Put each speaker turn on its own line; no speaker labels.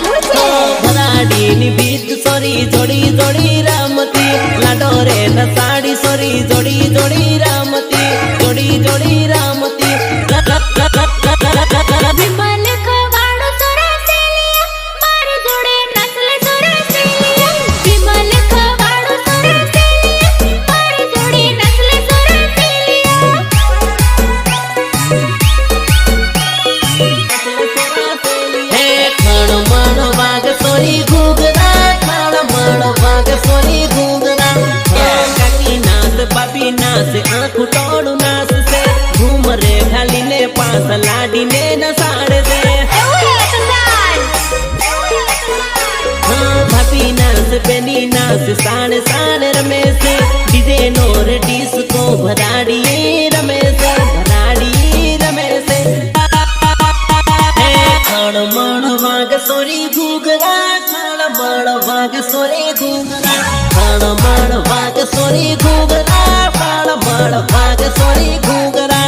ભરાડીની ભીત sorry જોડી જોડી રામતી લાડો રે ન સાડી સોરી જોડી જોડી રામતી જોડી જોડી રામતી आँखों तोड़ नास से घूम रे खाली ने पास लाडी ने न साड़े दे भाभी नास पेनी नास साने साने रमे से डीजे नोर डिस्को भराड़ी रमे से भराड़ी रमे से खाण मण वाग सोरी घूगरा खाण मण वाग सोरी घूगरा खाण मण वाग सोरी घूगरा बाड़ बाड़ भाग सोरी घूगरा